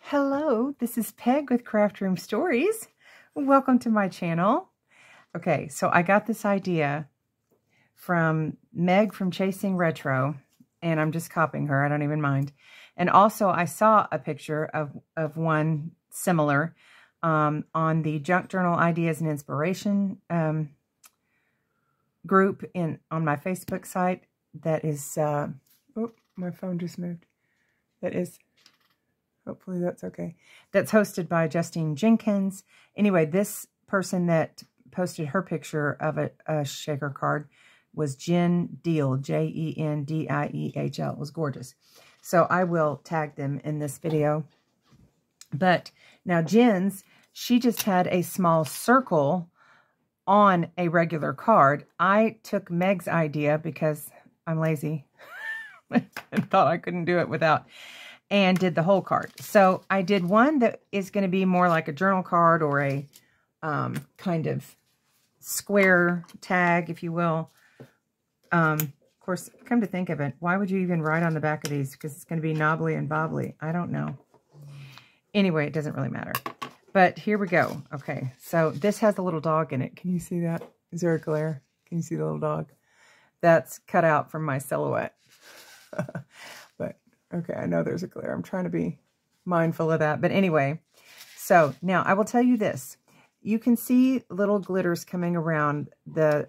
Hello, this is Peg with Craft Room Stories. Welcome to my channel. Okay, so I got this idea from Meg from Chasing Retro, and I'm just copying her. I don't even mind. And also, I saw a picture of one similar on the Junk Journal Ideas and Inspiration group on my Facebook site. That is, oh, my phone just moved. That is... Hopefully that's okay. That's hosted by Justine Jenkins. Anyway, this person that posted her picture of a shaker card was Jen Diehl, J-E-N-D-I-E-H-L. It was gorgeous. So I will tag them in this video. But now Jen's, she just had a small circle on a regular card. I took Meg's idea because I'm lazy and thought I couldn't do it without... and did the whole card. So I did one that is going to be more like a journal card or a kind of square tag, if you will. Of course, come to think of it, why would you even write on the back of these? Because it's going to be knobbly and bobbly. I don't know. Anyway, it doesn't really matter. But here we go. Okay, so this has a little dog in it. Can you see that? Is there a glare? Can you see the little dog? That's cut out from my silhouette. But okay, I know there's a glare. I'm trying to be mindful of that. But anyway, so now I will tell you this. You can see little glitters coming around the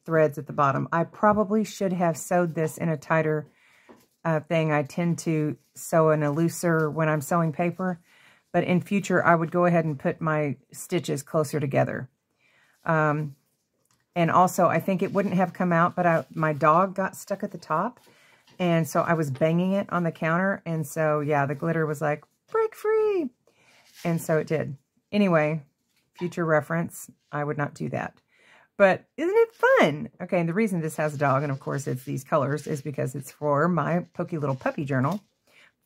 threads at the bottom. I probably should have sewed this in a tighter thing. I tend to sew in a looser when I'm sewing paper. But in future, I would go ahead and put my stitches closer together. And also, I think it wouldn't have come out, but my dog got stuck at the top. And so I was banging it on the counter. And so, yeah, the glitter was like, break free. And so it did. Anyway, future reference, I would not do that. But isn't it fun? Okay, and the reason this has a dog, and of course it's these colors, is because it's for my Pokey Little Puppy Journal.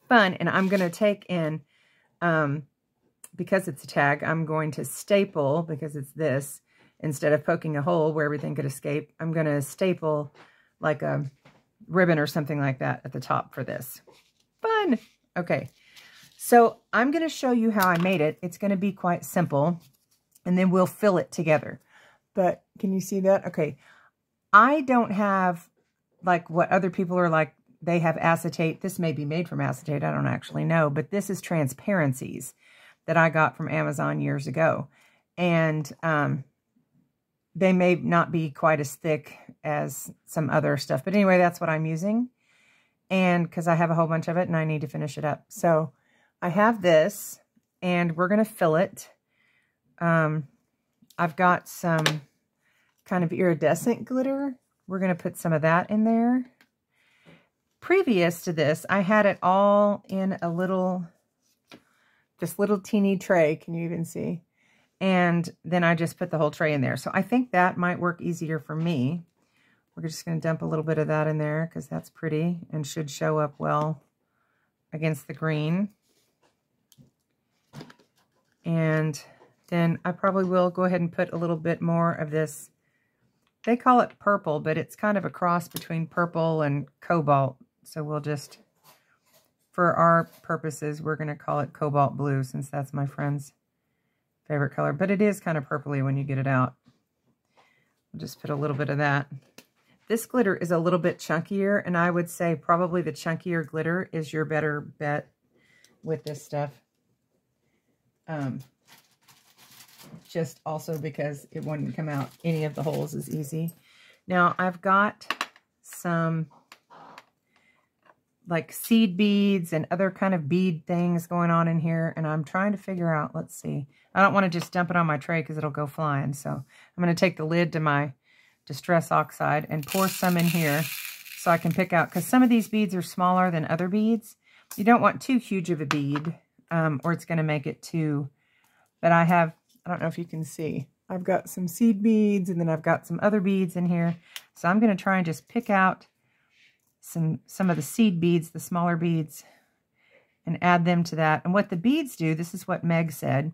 Fun. And I'm going to take in, because it's a tag, I'm going to staple, because it's this, instead of poking a hole where everything could escape, I'm going to staple like a ribbon or something like that at the top for this. Fun. Okay. So I'm going to show you how I made it. It's going to be quite simple, and then we'll fill it together. But can you see that? Okay. I don't have like what other people are like. They have acetate. This may be made from acetate. I don't actually know, but this is transparencies that I got from Amazon years ago. And, they may not be quite as thick as some other stuff. But anyway, that's what I'm using. And because I have a whole bunch of it and I need to finish it up. So I have this and we're going to fill it. I've got some kind of iridescent glitter. We're going to put some of that in there. Previous to this, I had it all in a little, this little teeny tray. Can you even see? And then I just put the whole tray in there. So I think that might work easier for me. We're just going to dump a little bit of that in there because that's pretty and should show up well against the green. And then I probably will go ahead and put a little bit more of this. They call it purple, but it's kind of a cross between purple and cobalt. So we'll just, for our purposes, we're going to call it cobalt blue since that's my friend's favorite color, but it is kind of purpley when you get it out. I'll just put a little bit of that. This glitter is a little bit chunkier, and I would say probably the chunkier glitter is your better bet with this stuff. Just also because it wouldn't come out any of the holes as easy. Now I've got some like seed beads and other kind of bead things going on in here, and I'm trying to figure out, let's see. I don't want to just dump it on my tray because it'll go flying. So I'm going to take the lid to my Distress Oxide and pour some in here so I can pick out, because some of these beads are smaller than other beads. You don't want too huge of a bead or it's going to make it too, but I don't know if you can see, I've got some seed beads and then I've got some other beads in here. So I'm going to try and just pick out some of the seed beads, the smaller beads, and add them to that. And what the beads do, this is what Meg said,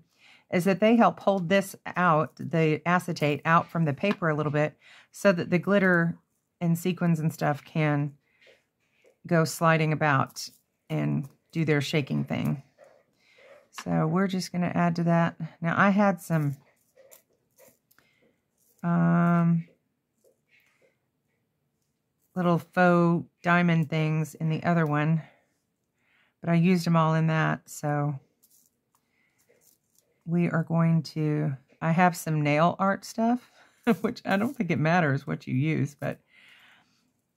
is that they help hold this out, the acetate out from the paper a little bit so that the glitter and sequins and stuff can go sliding about and do their shaking thing. So we're just going to add to that. Now I had some little faux diamond things in the other one, but I used them all in that. So we are going to, I have some nail art stuff, which I don't think it matters what you use, but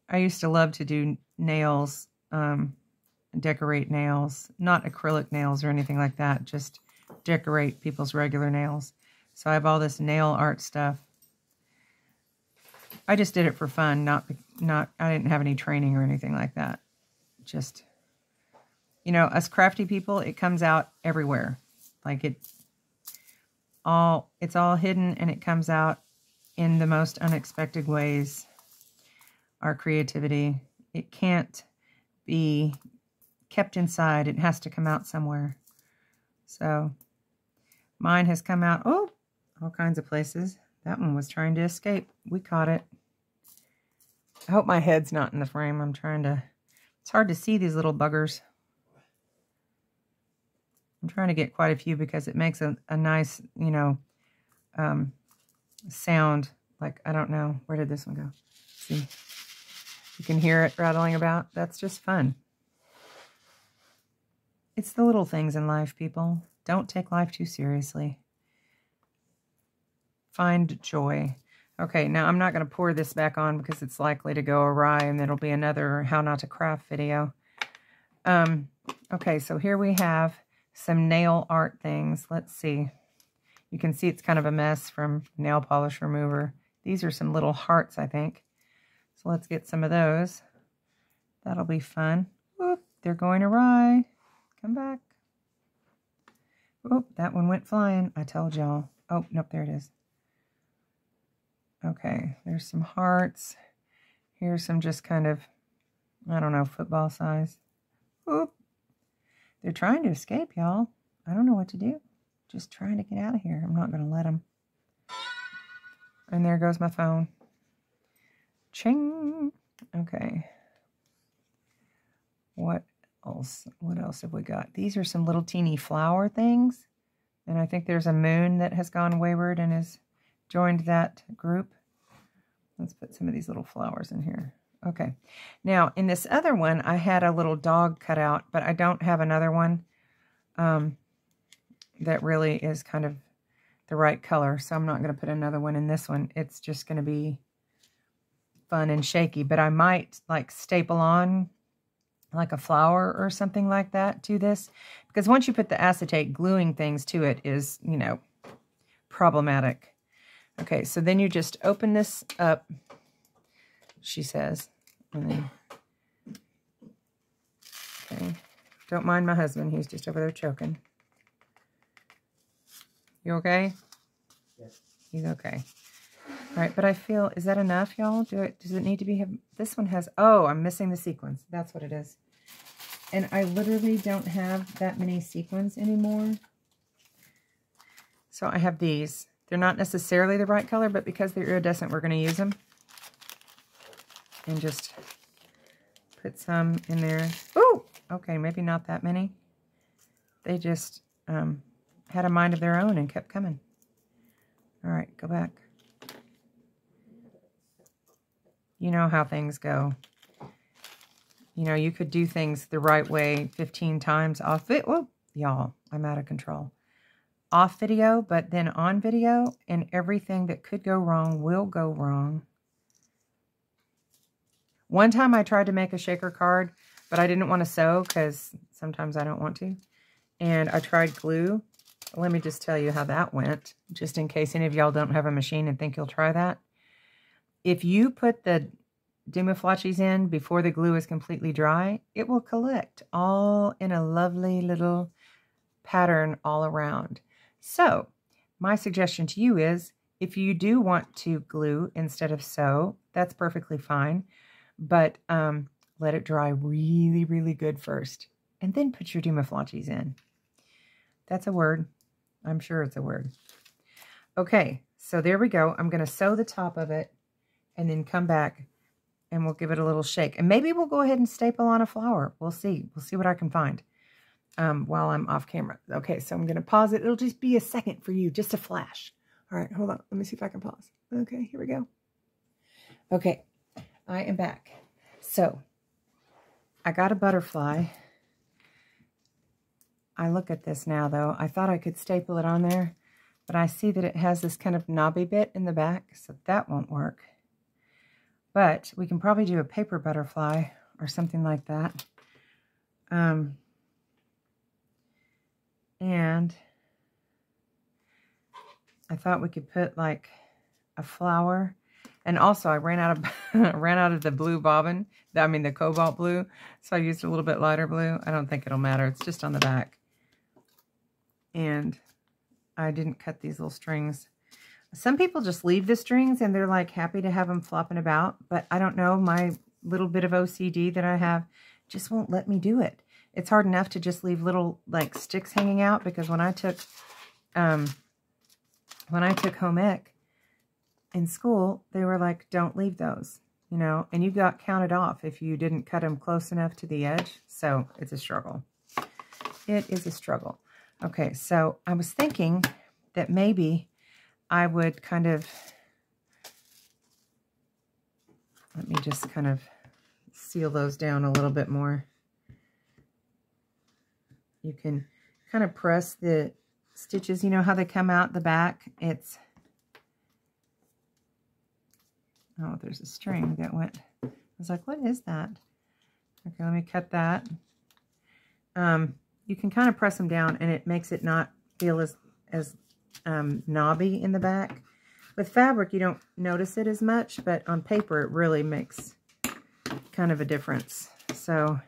I used to love to do nails, decorate nails, not acrylic nails or anything like that, just decorate people's regular nails. So I have all this nail art stuff. I just did it for fun, not I didn't have any training or anything like that. Just, you know, us crafty people, it comes out everywhere. Like it's all hidden, and it comes out in the most unexpected ways. Our creativity, it can't be kept inside. It has to come out somewhere. So mine has come out, oh, all kinds of places. That one was trying to escape. We caught it. I hope my head's not in the frame. I'm trying to, it's hard to see these little buggers. I'm trying to get quite a few because it makes a nice, you know, sound. Like, I don't know. Where did this one go? See? You can hear it rattling about. That's just fun. It's the little things in life, people. Don't take life too seriously. Find joy. Okay, now I'm not going to pour this back on because it's likely to go awry, and it'll be another how not to craft video. Okay, so here we have some nail art things. Let's see. You can see it's kind of a mess from nail polish remover. These are some little hearts, I think. So let's get some of those. That'll be fun. Whoop, they're going awry. Come back. Whoop, that one went flying. I told y'all. Oh, nope, there it is. Okay, there's some hearts. Here's some just kind of, I don't know, football size. Whoop. They're trying to escape, y'all. I don't know what to do. Just trying to get out of here. I'm not going to let them. And there goes my phone. Ching. Okay. What else? What else have we got? These are some little teeny flower things. And I think there's a moon that has gone wayward and has joined that group. Let's put some of these little flowers in here. Okay. Now, in this other one, I had a little dog cut out, but I don't have another one that really is kind of the right color. So I'm not going to put another one in this one. It's just going to be fun and shaky. But I might like staple on like a flower or something like that to this. Because once you put the acetate, gluing things to it is, you know, problematic. Okay, so then you just open this up, she says. And then, okay. Don't mind my husband. He's just over there choking. You okay? Yes. He's okay. All right, but I feel, is that enough, y'all? Does it need to be, this one has, oh, I'm missing the sequins. That's what it is. And I literally don't have that many sequins anymore. So I have these. They're not necessarily the right color, but because they're iridescent, we're going to use them. And just put some in there. Ooh! Okay, maybe not that many. They just had a mind of their own and kept coming. All right, go back. You know how things go. You know, you could do things the right way 15 times off it. Whoa, y'all, I'm out of control. Off video, but then on video, and everything that could go wrong will go wrong. One time I tried to make a shaker card, but I didn't want to sew because sometimes I don't want to. And I tried glue. Let me just tell you how that went, just in case any of y'all don't have a machine and think you'll try that. If you put the Dumaflachis in before the glue is completely dry, it will collect all in a lovely little pattern all around. So my suggestion to you is, if you do want to glue instead of sew, that's perfectly fine. But let it dry really, really good first. And then put your Dumaflachis in. That's a word. I'm sure it's a word. Okay, so there we go. I'm going to sew the top of it and then come back and we'll give it a little shake. And maybe we'll go ahead and staple on a flower. We'll see. We'll see what I can find. while I'm off camera. Okay, so I'm going to pause it. It'll just be a second for you, just a flash. All right, hold on. Let me see if I can pause. Okay, here we go. Okay, I am back. So I got a butterfly. I look at this now, though. I thought I could staple it on there, but I see that it has this kind of knobby bit in the back, so that won't work. But we can probably do a paper butterfly or something like that. And I thought we could put like a flower. And also I ran out of the blue bobbin. I mean the cobalt blue. So I used a little bit lighter blue. I don't think it'll matter. It's just on the back. And I didn't cut these little strings. Some people just leave the strings and they're like happy to have them flopping about. But I don't know. My little bit of OCD that I have just won't let me do it. It's hard enough to just leave little like sticks hanging out, because when I took home ec in school, they were like, don't leave those, you know, and you got counted off if you didn't cut them close enough to the edge. So it's a struggle. It is a struggle. Okay, so I was thinking that maybe I would kind of, let me just kind of seal those down a little bit more. You can kind of press the stitches, you know how they come out the back. It's, oh, there's a string that went, I was like, what is that? Okay, let me cut that. You can kind of press them down and it makes it not feel as knobby in the back. With fabric, you don't notice it as much, but on paper, it really makes kind of a difference. So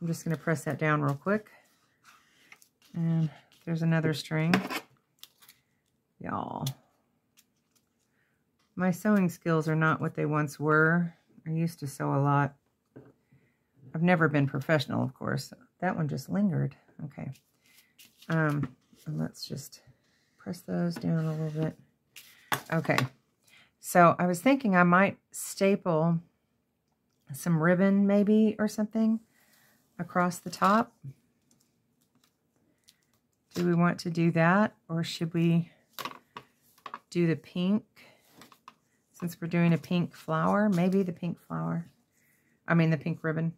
I'm just going to press that down real quick. And there's another string. Y'all, my sewing skills are not what they once were. I used to sew a lot. I've never been professional, of course. That one just lingered. Okay. And let's just press those down a little bit. Okay. So I was thinking I might staple some ribbon maybe or something across the top. Do we want to do that, or should we do the pink? Since we're doing a pink flower, maybe the pink flower. I mean the pink ribbon.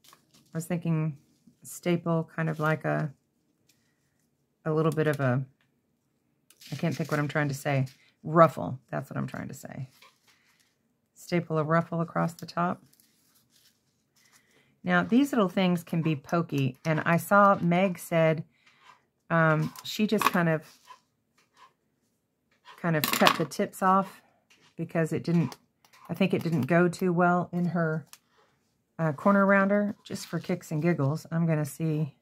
I was thinking staple kind of like a little bit of a, I can't think what I'm trying to say. Ruffle, that's what I'm trying to say. Staple a ruffle across the top. Now, these little things can be pokey, and I saw Meg said she just kind of cut the tips off because it didn't, I think it didn't go too well in her corner rounder. Just for kicks and giggles, I'm going to see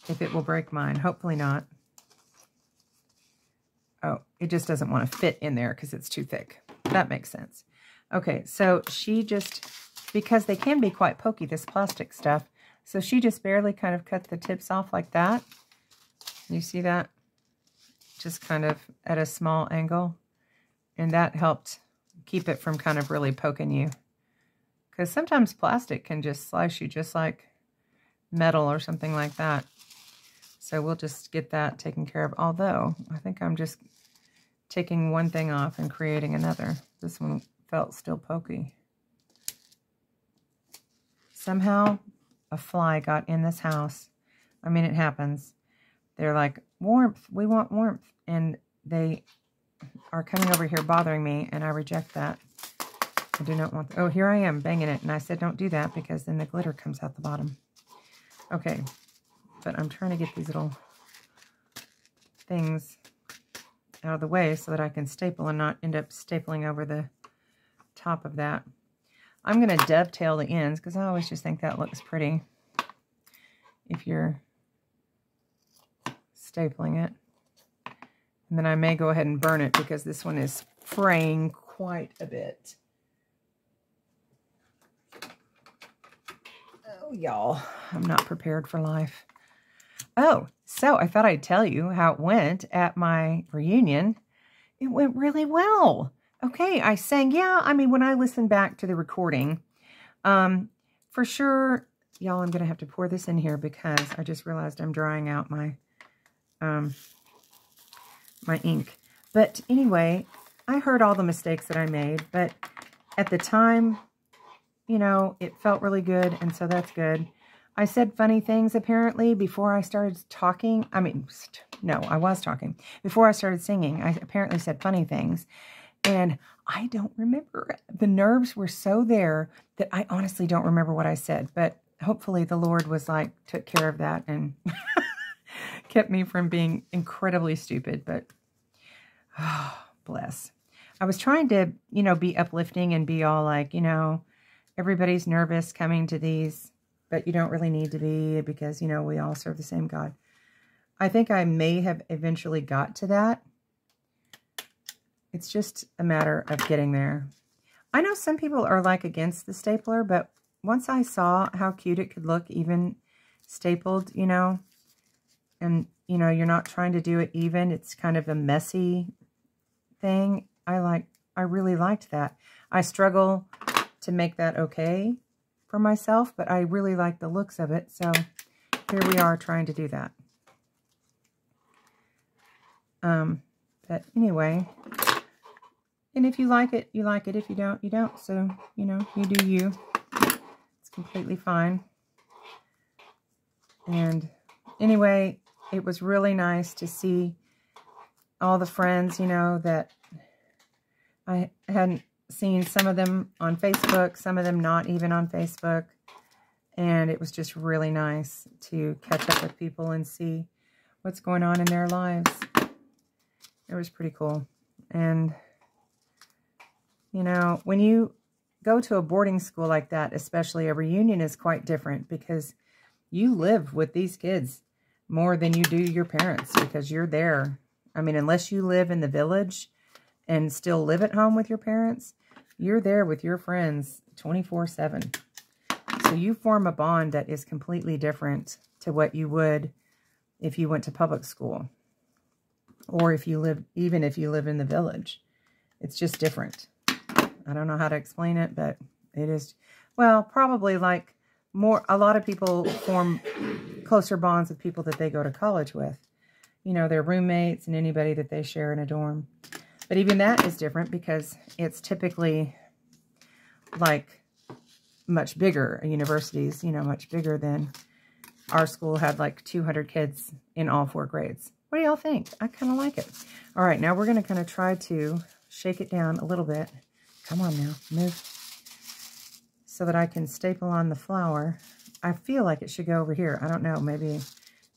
if it will break mine. Hopefully not. Oh, it just doesn't want to fit in there because it's too thick. That makes sense. Okay, so she just, because they can be quite pokey, this plastic stuff, so she just barely kind of cut the tips off like that. You see that? Just kind of at a small angle. And that helped keep it from kind of really poking you. Because sometimes plastic can just slice you just like metal or something like that. So we'll just get that taken care of. Although, I think I'm just taking one thing off and creating another. This one felt still pokey. Somehow, a fly got in this house. I mean, it happens. They're like, warmth, we want warmth. And they are coming over here bothering me, and I reject that. I do not want, oh, here I am banging it. And I said, don't do that, because then the glitter comes out the bottom. Okay, but I'm trying to get these little things out of the way so that I can staple and not end up stapling over the top of that. I'm going to dovetail the ends because I always just think that looks pretty if you're stapling it. And then I may go ahead and burn it because this one is fraying quite a bit. Oh, y'all, I'm not prepared for life. Oh, so I thought I'd tell you how it went at my reunion. It went really well. Okay, I sang, yeah, I mean, when I listened back to the recording, for sure, y'all, I'm going to have to pour this in here because I just realized I'm drying out my, my ink. But anyway, I heard all the mistakes that I made, but at the time, you know, it felt really good, and so that's good. I said funny things, apparently, before I started talking. I mean, no, I was talking. Before I started singing, I apparently said funny things, and I don't remember. The nerves were so there that I honestly don't remember what I said, but hopefully the Lord was like, took care of that and kept me from being incredibly stupid, but oh, bless. I was trying to, you know, be uplifting and be all like, you know, everybody's nervous coming to these, but you don't really need to be because, you know, we all serve the same God. I think I may have eventually got to that. It's just a matter of getting there. I know some people are like against the stapler, but once I saw how cute it could look even stapled, you know, and, you know, you're not trying to do it even. It's kind of a messy thing. I really liked that. I struggle to make that okay for myself, but I really like the looks of it. So here we are trying to do that. But anyway, and if you like it, you like it. If you don't, you don't. So, you know, you do you. It's completely fine. And anyway, it was really nice to see all the friends, you know, that I hadn't seen, some of them on Facebook, some of them not even on Facebook. And it was just really nice to catch up with people and see what's going on in their lives. It was pretty cool. And, you know, when you go to a boarding school like that, especially, a reunion is quite different because you live with these kids more than you do your parents because you're there. I mean, unless you live in the village and still live at home with your parents, you're there with your friends 24/7. So you form a bond that is completely different to what you would if you went to public school. Or if you live, even if you live in the village. It's just different. I don't know how to explain it, but it is, well, probably like a lot of people form closer bonds with people that they go to college with. You know, their roommates and anybody that they share in a dorm. But even that is different because it's typically like much bigger. Universities, you know, much bigger than our school had like 200 kids in all 4 grades. What do y'all think? I kind of like it. All right, now we're going to kind of try to shake it down a little bit. Come on now, move. So that I can staple on the flower. I feel like it should go over here. I don't know, maybe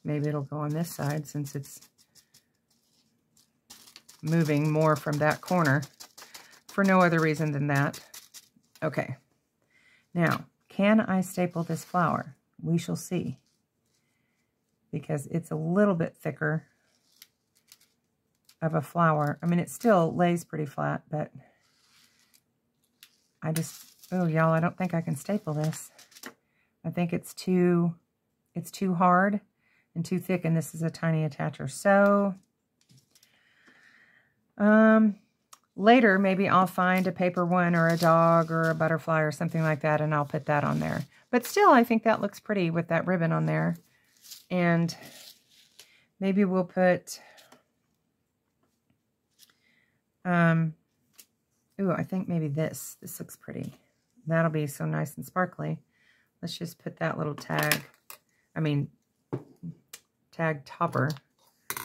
it'll go on this side since it's moving more from that corner for no other reason than that. Okay. Now, can I staple this flower? We shall see. Because it's a little bit thicker of a flower. I mean, it still lays pretty flat, but oh, y'all, I don't think I can staple this. I think it's too hard and too thick, and this is a tiny attacher. So, later, maybe I'll find a paper one or a dog or a butterfly or something like that, and I'll put that on there. But still, I think that looks pretty with that ribbon on there. And maybe we'll put, ooh, I think maybe this looks pretty. That'll be so nice and sparkly. Let's just put that little tag topper,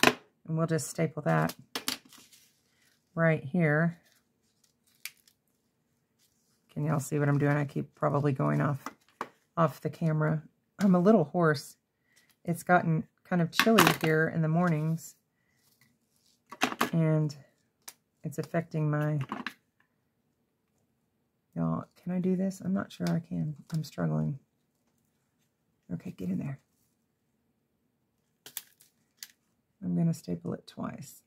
and we'll just staple that right here. Can y'all see what I'm doing? I keep probably going off the camera. I'm a little hoarse. It's gotten kind of chilly here in the mornings, and it's affecting my, y'all, can I do this? I'm not sure I can. I'm struggling. Okay, get in there. I'm going to staple it twice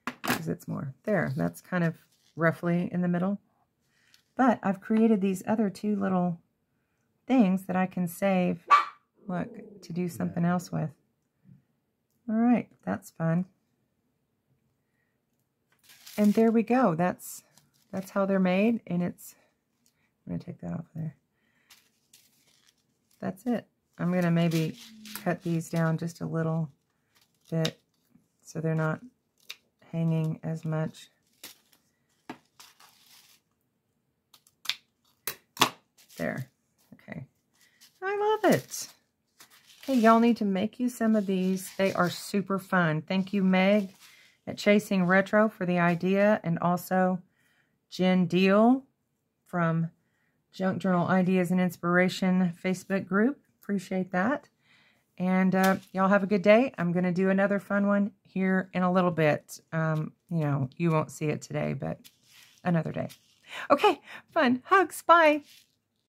because it's more. There, that's kind of roughly in the middle. But I've created these other 2 little things that I can save, look, to do something else with. All right, that's fun. And there we go. That's how they're made, and I'm going to take that off there. that's it. I'm going to maybe cut these down just a little bit so they're not hanging as much. There. Okay. I love it. Okay, y'all need to make you some of these. They are super fun. Thank you, Meg, at Chasing Retro for the idea, and also Jen Diehl from Junk Journal Ideas and Inspiration Facebook group. Appreciate that. And y'all have a good day. I'm going to do another fun one here in a little bit. You know, you won't see it today, but another day. Okay, fun. Hugs. Bye.